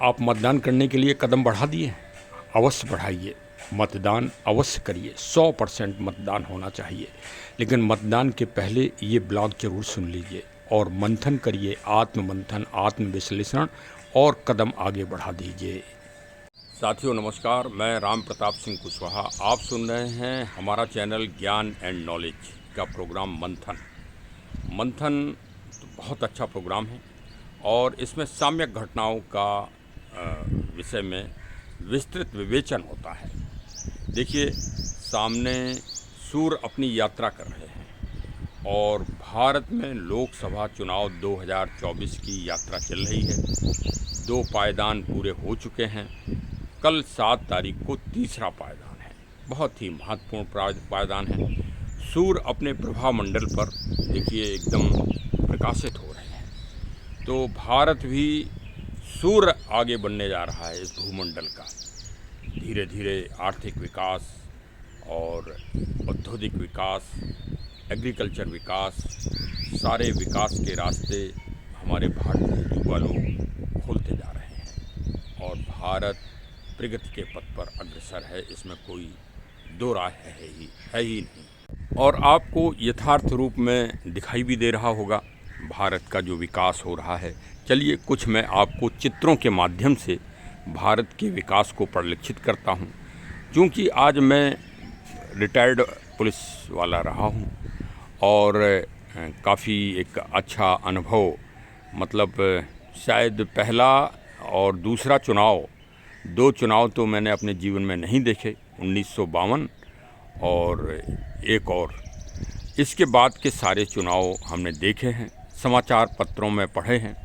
आप मतदान करने के लिए कदम बढ़ा दिए? अवश्य बढ़ाइए, मतदान अवश्य करिए। 100% मतदान होना चाहिए। लेकिन मतदान के पहले ये ब्लॉग जरूर सुन लीजिए और मंथन करिए, आत्ममंथन, आत्मविश्लेषण और कदम आगे बढ़ा दीजिए। साथियों नमस्कार, मैं राम प्रताप सिंह कुशवाहा। आप सुन रहे हैं हमारा चैनल ज्ञान एंड नॉलेज का प्रोग्राम मंथन। मंथन तो बहुत अच्छा प्रोग्राम है और इसमें साम्यक घटनाओं का विषय में विस्तृत विवेचन होता है। देखिए, सामने सूर्य अपनी यात्रा कर रहे हैं और भारत में लोकसभा चुनाव 2024 की यात्रा चल रही है। 2 पायदान पूरे हो चुके हैं। कल 7 तारीख को तीसरा पायदान है, बहुत ही महत्वपूर्ण पायदान है। सूर्य अपने प्रभा मंडल पर देखिए एकदम प्रकाशित हो रहे हैं। तो भारत भी सूर्य आगे बढ़ने जा रहा है इस भूमंडल का। धीरे धीरे आर्थिक विकास और औद्योगिक विकास, एग्रीकल्चर विकास, सारे विकास के रास्ते हमारे भारतीय युवा लोग खोलते जा रहे हैं और भारत प्रगति के पथ पर अग्रसर है, इसमें कोई दो राय है ही नहीं। और आपको यथार्थ रूप में दिखाई भी दे रहा होगा भारत का जो विकास हो रहा है। चलिए कुछ मैं आपको चित्रों के माध्यम से भारत के विकास को परिलक्षित करता हूँ। क्योंकि आज मैं रिटायर्ड पुलिस वाला रहा हूँ और काफ़ी एक अच्छा अनुभव, मतलब शायद पहला और दूसरा चुनाव, 2 चुनाव तो मैंने अपने जीवन में नहीं देखे, 1952 और एक और। इसके बाद के सारे चुनाव हमने देखे हैं, समाचार पत्रों में पढ़े हैं।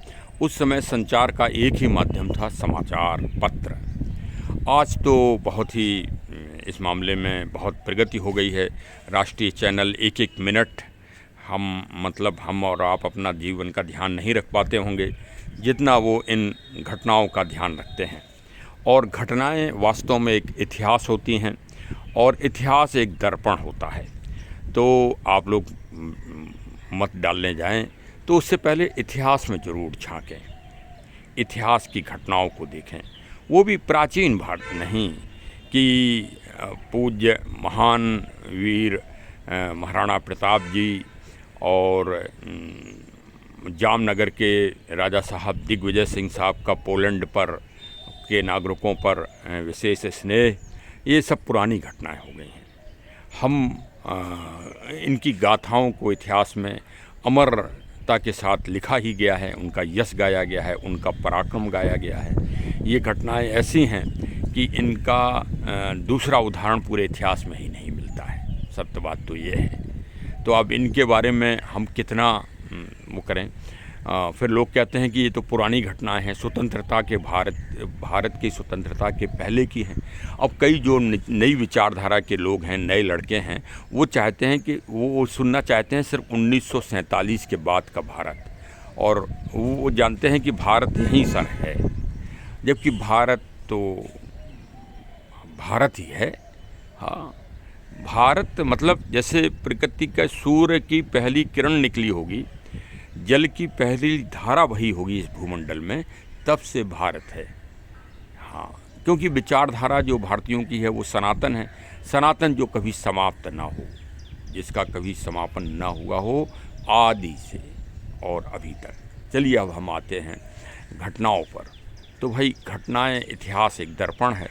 उस समय संचार का एक ही माध्यम था, समाचार पत्र। आज तो बहुत ही इस मामले में बहुत प्रगति हो गई है। राष्ट्रीय चैनल एक मिनट हम और आप अपना जीवन का ध्यान नहीं रख पाते होंगे जितना वो इन घटनाओं का ध्यान रखते हैं। और घटनाएं वास्तव में एक इतिहास होती हैं और इतिहास एक दर्पण होता है। तो आप लोग मत डालने जाएं तो उससे पहले इतिहास में ज़रूर झांकें, इतिहास की घटनाओं को देखें। वो भी प्राचीन भारत नहीं कि पूज्य महान वीर महाराणा प्रताप जी और जामनगर के राजा साहब दिग्विजय सिंह साहब का पोलैंड पर के नागरिकों पर विशेष स्नेह, ये सब पुरानी घटनाएं हो गई हैं। हम इनकी गाथाओं को इतिहास में अमरता के साथ लिखा ही गया है, उनका यश गाया गया है, उनका पराक्रम गाया गया है। ये घटनाएं ऐसी हैं कि इनका दूसरा उदाहरण पूरे इतिहास में ही नहीं मिलता है। सत्य बात तो ये है। तो अब इनके बारे में हम कितना वो करें। फिर लोग कहते हैं कि ये तो पुरानी घटनाएं हैं, स्वतंत्रता के भारत की स्वतंत्रता के पहले की हैं। अब कई जो नई विचारधारा के लोग हैं, नए लड़के हैं, वो चाहते हैं कि वो सुनना चाहते हैं सिर्फ 1947 के बाद का भारत, और वो जानते हैं कि भारत यहीं सर है, जबकि भारत तो भारत ही है। हाँ, भारत मतलब जैसे प्रकृति का सूर्य की पहली किरण निकली होगी, जल की पहली धारा बही होगी इस भूमंडल में, तब से भारत है। हाँ, क्योंकि विचारधारा जो भारतीयों की है वो सनातन है। सनातन जो कभी समाप्त ना हो, जिसका कभी समापन ना हुआ हो आदि से और अभी तक। चलिए अब हम आते हैं घटनाओं पर। तो भाई घटनाएं, इतिहास एक दर्पण है।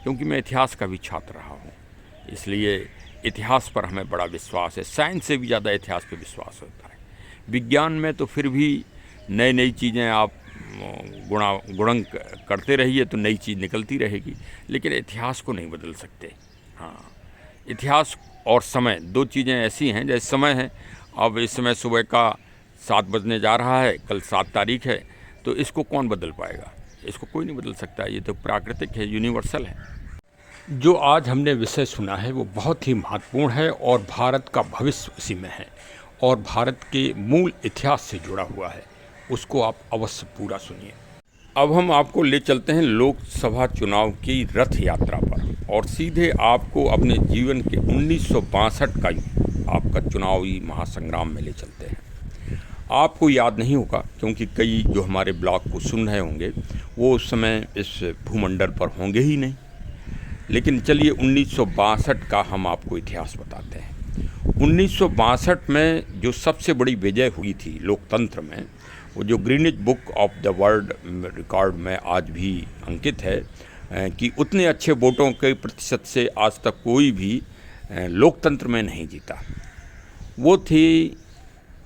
क्योंकि मैं इतिहास का भी छात्र रहा हूँ, इसलिए इतिहास पर हमें बड़ा विश्वास है। साइंस से भी ज़्यादा इतिहास पर विश्वास होता है। विज्ञान में तो फिर भी नई चीज़ें आप गुणन करते रहिए तो नई चीज़ निकलती रहेगी, लेकिन इतिहास को नहीं बदल सकते। हाँ, इतिहास और समय 2 चीज़ें ऐसी हैं। जैसे समय है, अब इस समय सुबह का 7 बजने जा रहा है, कल 7 तारीख है, तो इसको कौन बदल पाएगा? इसको कोई नहीं बदल सकता। ये तो प्राकृतिक है, यूनिवर्सल है। जो आज हमने विषय सुना है वो बहुत ही महत्वपूर्ण है और भारत का भविष्य उसी में है और भारत के मूल इतिहास से जुड़ा हुआ है। उसको आप अवश्य पूरा सुनिए। अब हम आपको ले चलते हैं लोकसभा चुनाव की रथ यात्रा पर और सीधे आपको अपने जीवन के 1962 का आपका चुनावी महासंग्राम में ले चलते हैं। आपको याद नहीं होगा क्योंकि कई जो हमारे ब्लॉग को सुन रहे होंगे वो उस समय इस भूमंडल पर होंगे ही नहीं। लेकिन चलिए 1962 का हम आपको इतिहास बताते हैं। 1962 में जो सबसे बड़ी विजय हुई थी लोकतंत्र में, वो जो Greenwich book of the world record में आज भी अंकित है कि उतने अच्छे वोटों के प्रतिशत से आज तक कोई भी लोकतंत्र में नहीं जीता। वो थी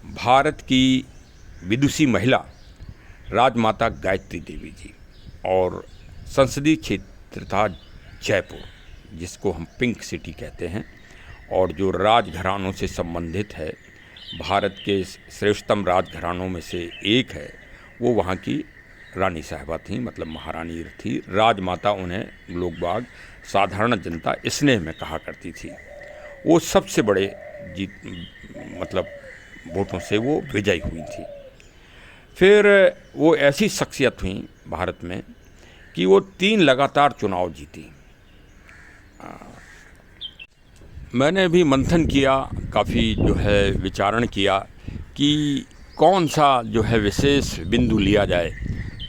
भारत की विदुषी महिला राजमाता गायत्री देवी जी, और संसदीय क्षेत्र था जयपुर, जिसको हम पिंक सिटी कहते हैं, और जो राजघरानों से संबंधित है, भारत के श्रेष्ठतम राजघरानों में से एक है, वो वहाँ की रानी साहिबा थी, मतलब महारानी थी। राजमाता उन्हें लोग बाग साधारण जनता स्नेह में कहा करती थी। वो सबसे बड़े मतलब वोटों से वो विजयी हुई थी। फिर वो ऐसी शख्सियत हुई भारत में कि वो 3 लगातार चुनाव जीती। मैंने भी मंथन किया, काफ़ी जो है विचारण किया कि कौन सा जो है विशेष बिंदु लिया जाए।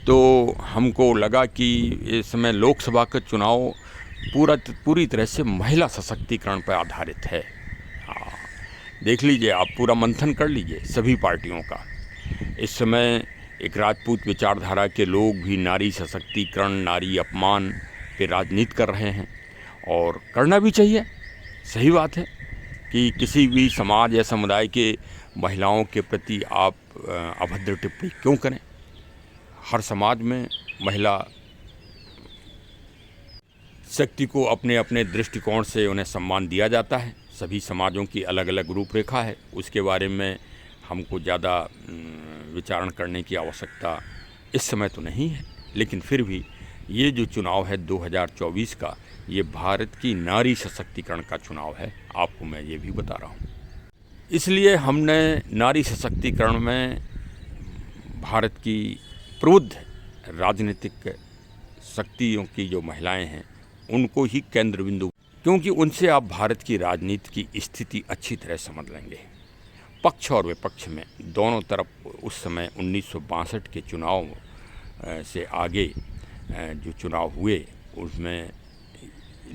तो हमको लगा कि इस समय लोकसभा का चुनाव पूरी तरह से महिला सशक्तिकरण पर आधारित है। देख लीजिए, आप पूरा मंथन कर लीजिए सभी पार्टियों का। इस समय एक राजपूत विचारधारा के लोग भी नारी सशक्तिकरण, नारी अपमान पे राजनीति कर रहे हैं, और करना भी चाहिए। सही बात है कि किसी भी समाज या समुदाय के महिलाओं के प्रति आप अभद्र टिप्पणी क्यों करें। हर समाज में महिला शक्ति को अपने अपने दृष्टिकोण से उन्हें सम्मान दिया जाता है। सभी समाजों की अलग अलग रूपरेखा है, उसके बारे में हमको ज़्यादा विचारण करने की आवश्यकता इस समय तो नहीं है। लेकिन फिर भी ये जो चुनाव है 2024 का, ये भारत की नारी सशक्तिकरण का चुनाव है, आपको मैं ये भी बता रहा हूँ। इसलिए हमने नारी सशक्तिकरण में भारत की प्रबुद्ध राजनीतिक शक्तियों की जो महिलाएं हैं उनको ही केंद्र बिंदु, क्योंकि उनसे आप भारत की राजनीति की स्थिति अच्छी तरह समझ लेंगे। पक्ष और विपक्ष में दोनों तरफ उस समय 1962 के चुनाव से आगे जो चुनाव हुए, उसमें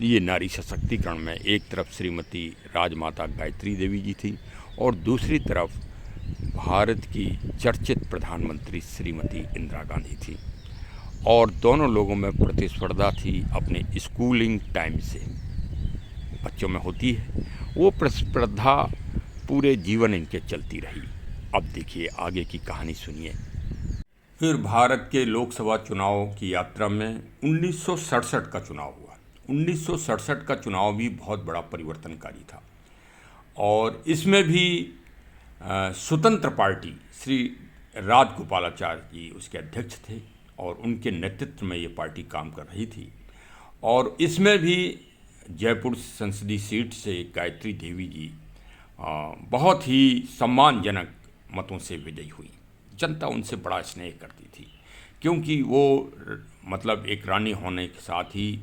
ये नारी सशक्तिकरण में एक तरफ श्रीमती राजमाता गायत्री देवी जी थी और दूसरी तरफ भारत की चर्चित प्रधानमंत्री श्रीमती इंदिरा गांधी थी। और दोनों लोगों में प्रतिस्पर्धा थी अपने स्कूलिंग टाइम से, बच्चों में होती है वो प्रतिस्पर्धा, पूरे जीवन इनके चलती रही। अब देखिए आगे की कहानी सुनिए। फिर भारत के लोकसभा चुनाव की यात्रा में 1967 का चुनाव हुआ। 1967 का चुनाव भी बहुत बड़ा परिवर्तनकारी था, और इसमें भी स्वतंत्र पार्टी श्री राजगोपालाचारी जी उसके अध्यक्ष थे, और उनके नेतृत्व में ये पार्टी काम कर रही थी। और इसमें भी जयपुर संसदीय सीट से गायत्री देवी जी बहुत ही सम्मानजनक मतों से विजयी हुई। जनता उनसे बड़ा स्नेह करती थी, क्योंकि वो मतलब एक रानी होने के साथ ही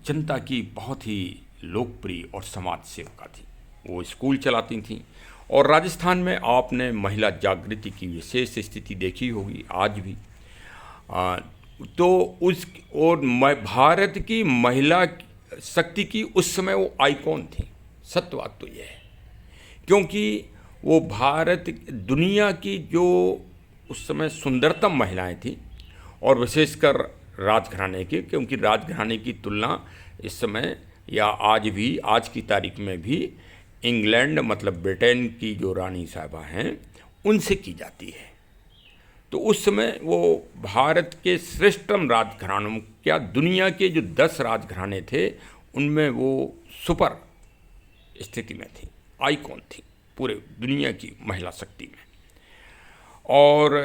जनता की बहुत ही लोकप्रिय और समाज सेविका थी। वो स्कूल चलाती थीं, और राजस्थान में आपने महिला जागृति की विशेष स्थिति देखी होगी आज भी। तो उस और भारत की महिला शक्ति की उस समय वो आइकॉन थी। सत्य बात तो ये है, क्योंकि वो भारत दुनिया की जो उस समय सुंदरतम महिलाएं थी, और विशेषकर राजघराने की, क्योंकि राजघराने की तुलना इस समय या आज भी, आज की तारीख में भी इंग्लैंड मतलब ब्रिटेन की जो रानी साहिबा हैं उनसे की जाती है। तो उस समय वो भारत के श्रेष्ठतम राजघरानों, क्या दुनिया के जो 10 राजघराने थे उनमें वो सुपर स्थिति में थी, आइकॉन थी पूरे दुनिया की महिला शक्ति में। और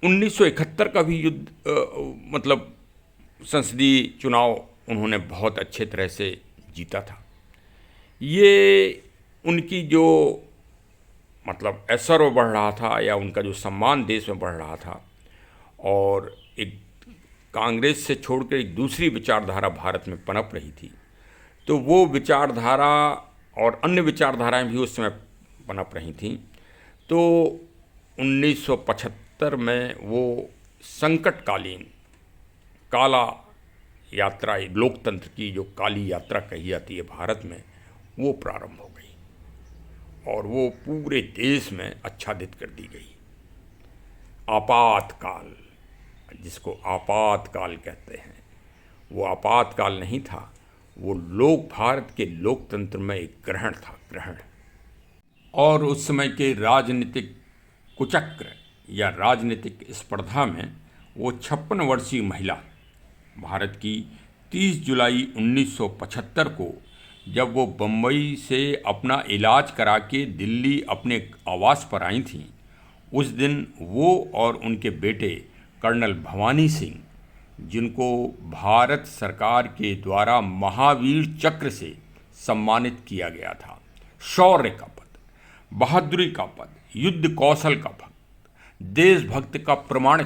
1971 का भी युद्ध मतलब संसदीय चुनाव उन्होंने बहुत अच्छे तरह से जीता था। ये उनकी जो मतलब ऐश्वर्य बढ़ रहा था, या उनका जो सम्मान देश में बढ़ रहा था, और एक कांग्रेस से छोड़कर एक दूसरी विचारधारा भारत में पनप रही थी। तो वो विचारधारा और अन्य विचारधाराएं भी उस समय पनप रही थीं। तो 1975 में वो संकटकालीन काला यात्रा, लोकतंत्र की जो काली यात्रा कही जाती है भारत में, वो प्रारंभ हो गई और वो पूरे देश में आच्छादित कर दी गई। आपातकाल, जिसको आपातकाल कहते हैं, वो आपातकाल नहीं था, वो भारत के लोकतंत्र में एक ग्रहण था, ग्रहण। और उस समय के राजनीतिक कुचक्र या राजनीतिक स्पर्धा में वो 56 वर्षीय महिला भारत की 30 जुलाई 1975 को, जब वो बम्बई से अपना इलाज करा के दिल्ली अपने आवास पर आई थीं, उस दिन वो और उनके बेटे कर्नल भवानी सिंह, जिनको भारत सरकार के द्वारा महावीर चक्र से सम्मानित किया गया था, शौर्य का पद, बहादुरी का पद, युद्ध कौशल का पद, देशभक्त का प्रमाण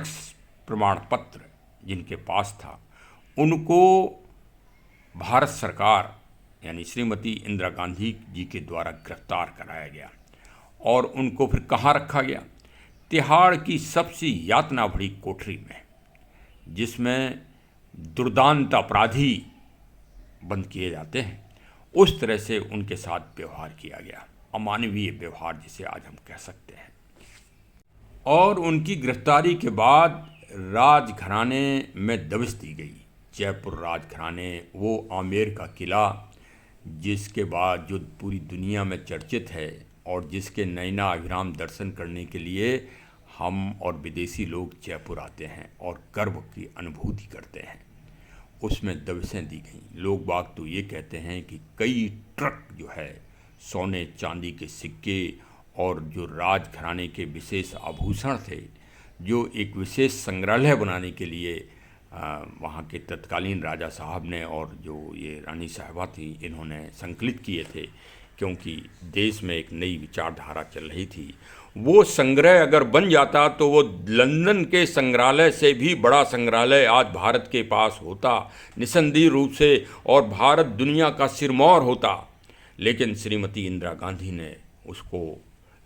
पत्र जिनके पास था, उनको भारत सरकार यानी श्रीमती इंदिरा गांधी जी के द्वारा गिरफ्तार कराया गया और उनको फिर कहाँ रखा गया? तिहाड़ की सबसे यातना भरी कोठरी में, जिसमें दुर्दांत अपराधी बंद किए जाते हैं, उस तरह से उनके साथ व्यवहार किया गया, अमानवीय व्यवहार जिसे आज हम कह सकते हैं। और उनकी गिरफ्तारी के बाद राजघराने में दबिश दी गई। जयपुर राजघराने, वो आमेर का किला जिसके बाद जो पूरी दुनिया में चर्चित है और जिसके नैना अभिराम दर्शन करने के लिए हम और विदेशी लोग जयपुर आते हैं और गर्व की अनुभूति करते हैं, उसमें दबिशें दी गई। लोग बाग तो ये कहते हैं कि कई ट्रक जो है सोने चांदी के सिक्के और जो राजघराने के विशेष आभूषण थे, जो एक विशेष संग्रहालय बनाने के लिए वहाँ के तत्कालीन राजा साहब ने और जो ये रानी साहिबा थी, इन्होंने संकलित किए थे, क्योंकि देश में एक नई विचारधारा चल रही थी। वो संग्रह अगर बन जाता तो वो लंदन के संग्रहालय से भी बड़ा संग्रहालय आज भारत के पास होता निसंदेह रूप से, और भारत दुनिया का सिरमौर होता। लेकिन श्रीमती इंदिरा गांधी ने उसको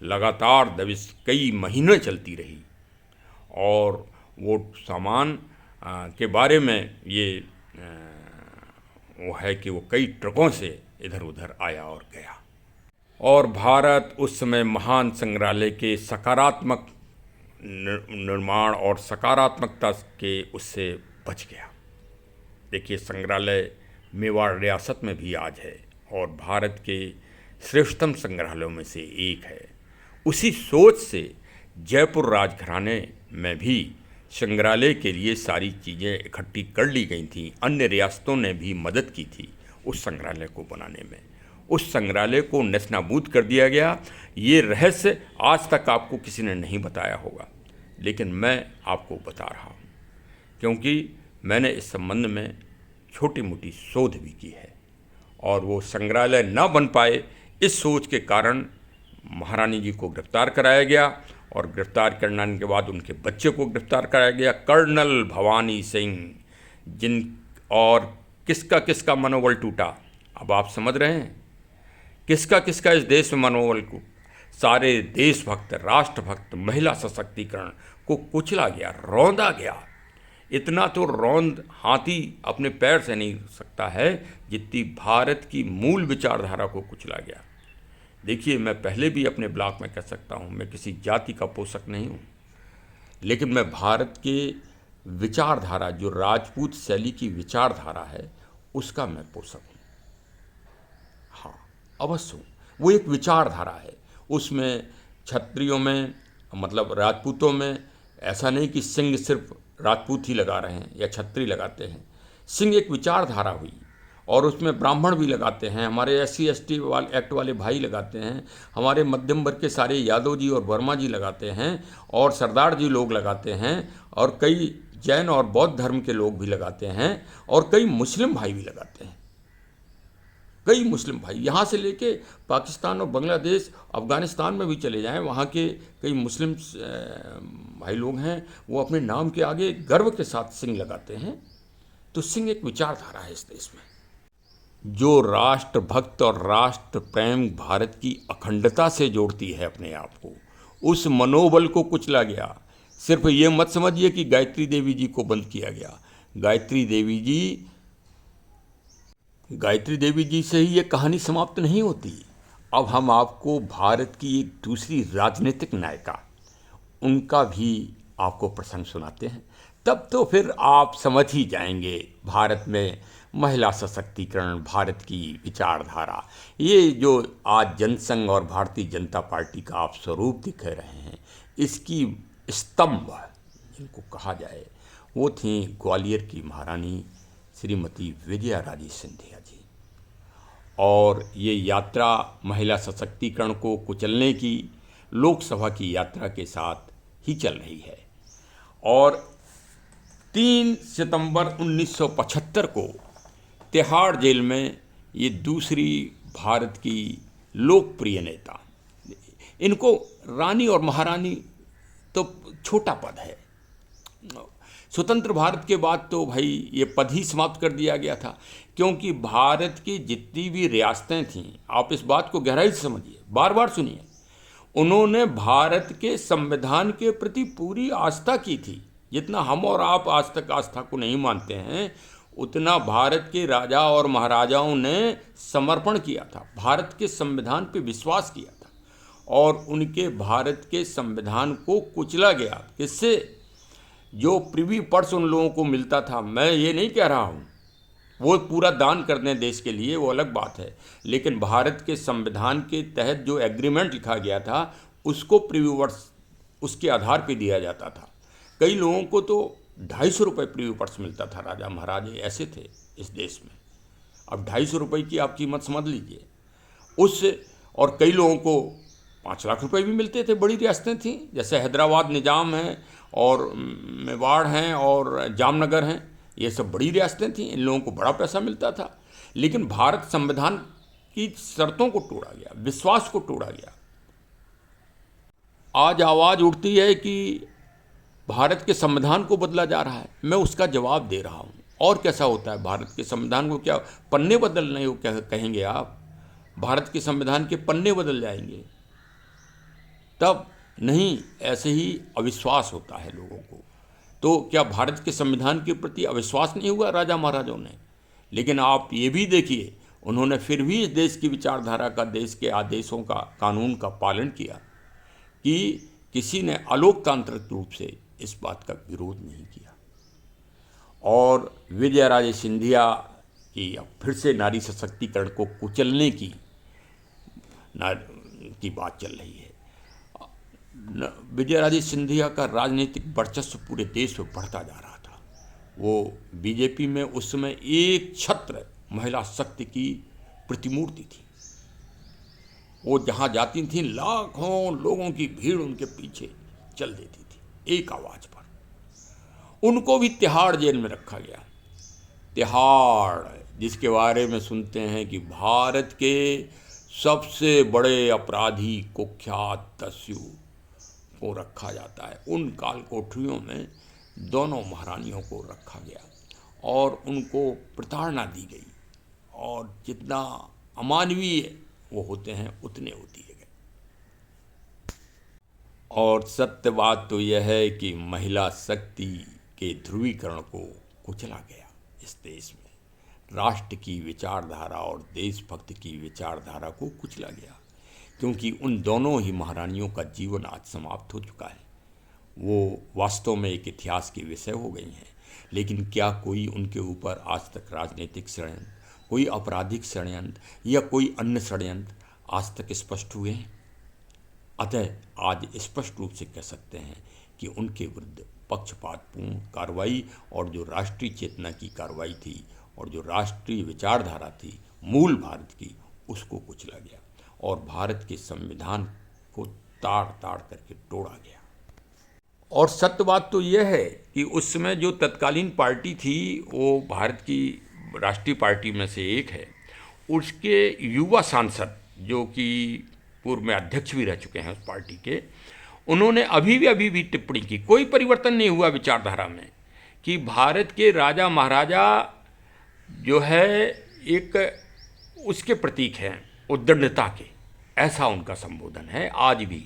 लगातार दबिश कई महीने चलती रही और वो सामान के बारे में ये वो है कि वो कई ट्रकों से इधर उधर आया और गया। और भारत उस समय महान संग्रहालय के सकारात्मक निर्माण और सकारात्मकता के उससे बच गया। देखिए, संग्रहालय मेवाड़ रियासत में भी आज है और भारत के श्रेष्ठतम संग्रहालयों में से एक है। उसी सोच से जयपुर राजघराने में भी संग्रहालय के लिए सारी चीज़ें इकट्ठी कर ली गई थीं। अन्य रियासतों ने भी मदद की थी उस संग्रहालय को बनाने में। उस संग्रहालय को नेस्तनाबूद कर दिया गया। ये रहस्य आज तक आपको किसी ने नहीं बताया होगा, लेकिन मैं आपको बता रहा हूँ, क्योंकि मैंने इस संबंध में छोटी मोटी शोध भी की है। और वो संग्रहालय न बन पाए, इस सोच के कारण महारानी जी को गिरफ्तार कराया गया और गिरफ्तार करने के बाद उनके बच्चे को गिरफ्तार कराया गया, कर्नल भवानी सिंह, जिन और किसका किसका मनोबल टूटा। अब आप समझ रहे हैं किसका किसका इस देश में मनोबल को, सारे देशभक्त, राष्ट्रभक्त, महिला सशक्तिकरण को कुचला गया, रौंदा गया। इतना तो रौंद हाथी अपने पैर से नहीं सकता है जितनी भारत की मूल विचारधारा को कुचला गया। देखिए, मैं पहले भी अपने ब्लॉग में कह सकता हूँ, मैं किसी जाति का पोषक नहीं हूँ, लेकिन मैं भारत के विचारधारा, जो राजपूत शैली की विचारधारा है, उसका मैं पोषक हूँ। हाँ, अवश्य हूँ। वो एक विचारधारा है, उसमें क्षत्रियों में, मतलब राजपूतों में, ऐसा नहीं कि सिंह सिर्फ राजपूत ही लगा रहे हैं या क्षत्रिय लगाते हैं। सिंह एक विचारधारा हुई और उसमें ब्राह्मण भी लगाते हैं, हमारे SC ST एक्ट वाले भाई लगाते हैं, हमारे मध्यम वर्ग के सारे यादव जी और वर्मा जी लगाते हैं, और सरदार जी लोग लगाते हैं, और कई जैन और बौद्ध धर्म के लोग भी लगाते हैं, और कई मुस्लिम भाई भी लगाते हैं। कई मुस्लिम भाई यहाँ से लेके पाकिस्तान और बांग्लादेश, अफ़गानिस्तान में भी चले जाएं, वहाँ के कई मुस्लिम भाई लोग हैं, वो अपने नाम के आगे गर्व के साथ सिंह लगाते हैं। तो सिंह एक विचारधारा है इस देश में, जो राष्ट्रभक्त और राष्ट्र प्रेम, भारत की अखंडता से जोड़ती है अपने आप को, उस मनोबल को कुचला गया। सिर्फ ये मत समझिए कि गायत्री देवी जी को बंद किया गया। गायत्री देवी जी से ही ये कहानी समाप्त नहीं होती। अब हम आपको भारत की एक दूसरी राजनीतिक नायिका, उनका भी आपको प्रसंग सुनाते हैं। तब तो फिर आप समझ ही जाएंगे भारत में महिला सशक्तिकरण, भारत की विचारधारा, ये जो आज जनसंघ और भारतीय जनता पार्टी का आप स्वरूप दिख रहे हैं, इसकी स्तंभ जिनको कहा जाए वो थी ग्वालियर की महारानी श्रीमती विजया राजे सिंधिया जी। और ये यात्रा महिला सशक्तिकरण को कुचलने की लोकसभा की यात्रा के साथ ही चल रही है। और 3 सितंबर 1975 को तिहाड़ जेल में ये दूसरी भारत की लोकप्रिय नेता, इनको रानी और महारानी तो छोटा पद है, स्वतंत्र भारत के बाद तो भाई ये पद ही समाप्त कर दिया गया था, क्योंकि भारत की जितनी भी रियासतें थीं, आप इस बात को गहराई से समझिए, बार बार सुनिए, उन्होंने भारत के संविधान के प्रति पूरी आस्था की थी। जितना हम और आप आज तक आस्था को नहीं मानते हैं, उतना भारत के राजा और महाराजाओं ने समर्पण किया था, भारत के संविधान पे विश्वास किया था, और उनके भारत के संविधान को कुचला गया। किससे? जो प्रिवी पर्स उन लोगों को मिलता था, मैं ये नहीं कह रहा हूँ वो पूरा दान कर दें देश के लिए, वो अलग बात है, लेकिन भारत के संविधान के तहत जो एग्रीमेंट लिखा गया था उसको प्रिवी पर्स उसके आधार पर दिया जाता था। कई लोगों को तो 250 रुपये प्रिवी पर्स मिलता था, राजा महाराजे ऐसे थे इस देश में। अब 250 रुपये की आप कीमत समझ लीजिए उस, और कई लोगों को 5 लाख रुपए भी मिलते थे। बड़ी रियासतें थीं, जैसे हैदराबाद निज़ाम है और मेवाड़ हैं और जामनगर हैं, ये सब बड़ी रियासतें थीं, इन लोगों को बड़ा पैसा मिलता था। लेकिन भारत संविधान की शर्तों को तोड़ा गया, विश्वास को तोड़ा गया। आज आवाज़ उठती है कि भारत के संविधान को बदला जा रहा है, मैं उसका जवाब दे रहा हूँ। और कैसा होता है भारत के संविधान को? क्या पन्ने बदलने हो क्या कहेंगे आप? भारत के संविधान के पन्ने बदल जाएंगे? तब नहीं, ऐसे ही अविश्वास होता है लोगों को। तो क्या भारत के संविधान के प्रति अविश्वास नहीं हुआ राजा महाराजाओं ने? लेकिन आप ये भी देखिए, उन्होंने फिर भी इस देश की विचारधारा का, देश के आदेशों का, कानून का पालन किया कि किसी ने अलोकतांत्रिक रूप से इस बात का विरोध नहीं किया। और विजया राजे सिंधिया की अब फिर से नारी सशक्तिकरण को कुचलने की बात चल रही है। विजया राजे सिंधिया का राजनीतिक वर्चस्व पूरे देश में बढ़ता जा रहा था। वो बीजेपी में उस समय एक छत्र महिला शक्ति की प्रतिमूर्ति थी। वो जहाँ जाती थी लाखों लोगों की भीड़ उनके पीछे चल देती थी एक आवाज़ पर। उनको भी तिहाड़ जेल में रखा गया। तिहाड़, जिसके बारे में सुनते हैं कि भारत के सबसे बड़े अपराधी, कुख्यात दस्यु को रखा जाता है, उन काल कोठरियों में दोनों महारानियों को रखा गया और उनको प्रताड़ना दी गई, और जितना अमानवीय वो होते हैं उतने वो दिए गए। और सत्य बात तो यह है कि महिला शक्ति के ध्रुवीकरण को कुचला गया इस देश में, राष्ट्र की विचारधारा और देशभक्त की विचारधारा को कुचला गया, क्योंकि उन दोनों ही महारानियों का जीवन आज समाप्त हो चुका है। वो वास्तव में एक इतिहास के विषय हो गई हैं, लेकिन क्या कोई उनके ऊपर आज तक राजनीतिक षड्यंत्र, कोई आपराधिक षड्यंत्र या कोई अन्य षड्यंत्र आज तक स्पष्ट हुए हैं? अतः आज स्पष्ट रूप से कह सकते हैं कि उनके विरुद्ध पक्षपातपूर्ण कार्रवाई और जो राष्ट्रीय चेतना की कार्रवाई थी और जो राष्ट्रीय विचारधारा थी मूल भारत की, उसको कुचला गया और भारत के संविधान को ताड़ ताड़ करके तोड़ा गया। और सत्य बात तो यह है कि उस समय जो तत्कालीन पार्टी थी वो भारत की राष्ट्रीय पार्टी में से एक है। उसके युवा सांसद जो कि पूर्व में अध्यक्ष भी रह चुके हैं उस पार्टी के, उन्होंने अभी भी टिप्पणी की, कोई परिवर्तन नहीं हुआ विचारधारा में, कि भारत के राजा महाराजा जो है एक उसके प्रतीक हैं, उद्दंडता के, ऐसा उनका संबोधन है आज भी।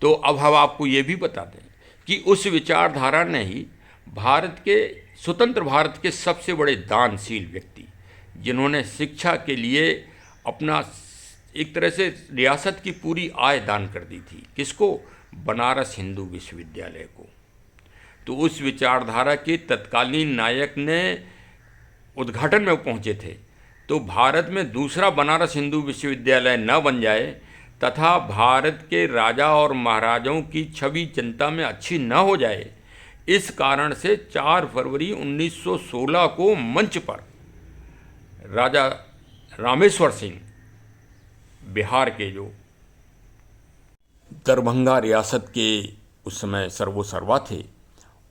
तो अब हम आपको ये भी बता दें कि उस विचारधारा ने ही भारत के स्वतंत्र भारत के सबसे बड़े दानशील व्यक्ति, जिन्होंने शिक्षा के लिए अपना एक तरह से रियासत की पूरी आय दान कर दी थी, किसको? बनारस हिंदू विश्वविद्यालय को। तो उस विचारधारा के तत्कालीन नायक ने उद्घाटन में पहुंचे थे, तो भारत में दूसरा बनारस हिंदू विश्वविद्यालय न बन जाए तथा भारत के राजा और महाराजाओं की छवि जनता में अच्छी न हो जाए, इस कारण से 4 फरवरी 1916 को मंच पर राजा रामेश्वर सिंह, बिहार के जो दरभंगा रियासत के उस समय सर्वोसर्वा थे,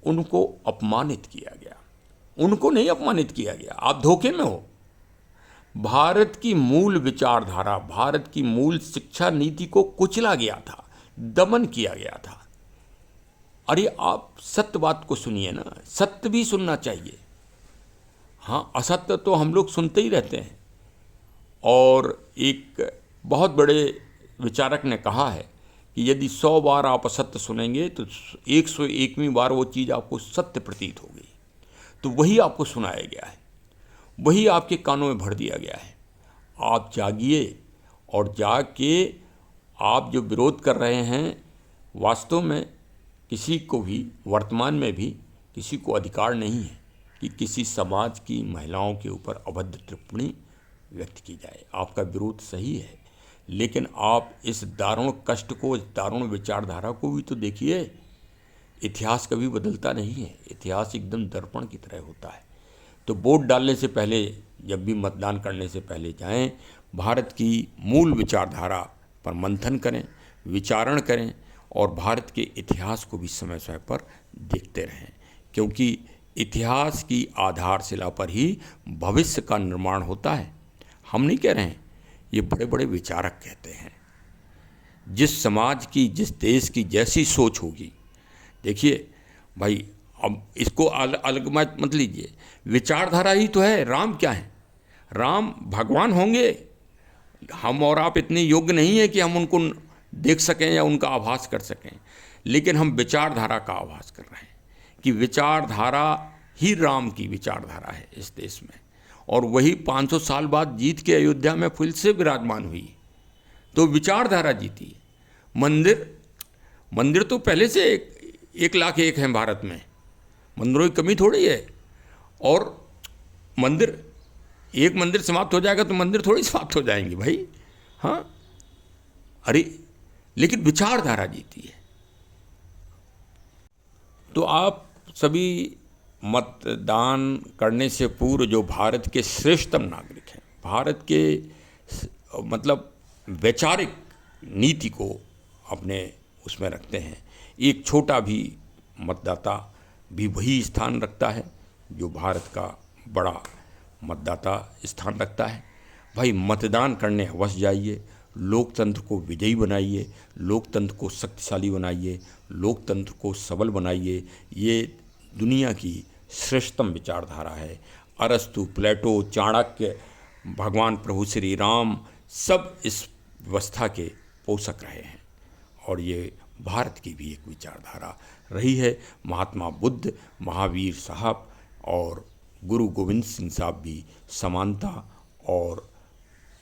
उनको अपमानित किया गया। उनको नहीं अपमानित किया गया, आप धोखे में हो। भारत की मूल विचारधारा, भारत की मूल शिक्षा नीति को कुचला गया था, दमन किया गया था। अरे आप सत्य बात को सुनिए ना, सत्य भी सुनना चाहिए। हाँ, असत्य तो हम लोग सुनते ही रहते हैं। और एक बहुत बड़े विचारक ने कहा है कि यदि 100 बार आप असत्य सुनेंगे तो 101वीं बार वो चीज़ आपको सत्य प्रतीत होगी। तो वही आपको सुनाया गया है, वही आपके कानों में भर दिया गया है। आप जागिए और जाग के आप जो विरोध कर रहे हैं, वास्तव में किसी को भी वर्तमान में भी किसी को अधिकार नहीं है कि किसी समाज की महिलाओं के ऊपर अभद्र टिप्पणी व्यक्त की जाए। आपका विरोध सही है, लेकिन आप इस दारुण कष्ट को, इस दारुण विचारधारा को भी तो देखिए। इतिहास कभी बदलता नहीं है, इतिहास एकदम दर्पण की तरह होता है। तो वोट डालने से पहले, जब भी मतदान करने से पहले जाएं, भारत की मूल विचारधारा पर मंथन करें, विचारण करें और भारत के इतिहास को भी समय समय पर देखते रहें, क्योंकि इतिहास की आधारशिला पर ही भविष्य का निर्माण होता है। हम नहीं कह रहे हैं, ये बड़े बड़े विचारक कहते हैं। जिस समाज की, जिस देश की जैसी सोच होगी, देखिए भाई, अब इसको अलग मत लीजिए, विचारधारा ही तो है। राम क्या है? राम भगवान होंगे। हम और आप इतने योग्य नहीं है कि हम उनको देख सकें या उनका आभास कर सकें, लेकिन हम विचारधारा का आभास कर रहे हैं कि विचारधारा ही राम की विचारधारा है इस देश में, और वही 500 साल बाद जीत के अयोध्या में फिर से विराजमान हुई। तो विचारधारा जीती। मंदिर तो पहले से 1,01,000 हैं भारत में, मंदिरों की कमी थोड़ी है। और एक मंदिर समाप्त हो जाएगा तो मंदिर थोड़ी समाप्त हो जाएंगे भाई। हाँ, अरे लेकिन विचारधारा जीती है। तो आप सभी मतदान करने से पूर्व जो भारत के श्रेष्ठतम नागरिक हैं, भारत के मतलब वैचारिक नीति को अपने उसमें रखते हैं, एक छोटा भी मतदाता भी वही स्थान रखता है जो भारत का बड़ा मतदाता स्थान रखता है। भाई, मतदान करने अवश्य जाइए, लोकतंत्र को विजयी बनाइए, लोकतंत्र को शक्तिशाली बनाइए, लोकतंत्र को सबल बनाइए। ये दुनिया की श्रेष्ठतम विचारधारा है। अरस्तु, प्लेटो, चाणक्य, भगवान प्रभु श्री राम सब इस व्यवस्था के पोषक रहे हैं, और ये भारत की भी एक विचारधारा रही है। महात्मा बुद्ध, महावीर साहब और गुरु गोविंद सिंह साहब भी समानता और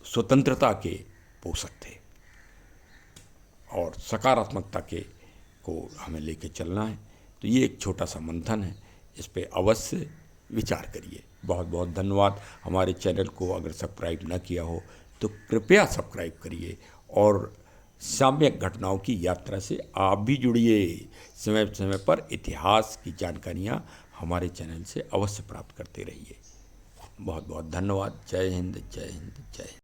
स्वतंत्रता के पोषक थे, और सकारात्मकता को हमें लेके चलना है। तो ये एक छोटा सा मंथन है, इस पे अवश्य विचार करिए। बहुत बहुत धन्यवाद। हमारे चैनल को अगर सब्सक्राइब न किया हो तो कृपया सब्सक्राइब करिए, और साम्यक घटनाओं की यात्रा से आप भी जुड़िए। समय समय पर इतिहास की जानकारियाँ हमारे चैनल से अवश्य प्राप्त करते रहिए। बहुत बहुत धन्यवाद। जय हिंद, जय हिंद, जय हिंद।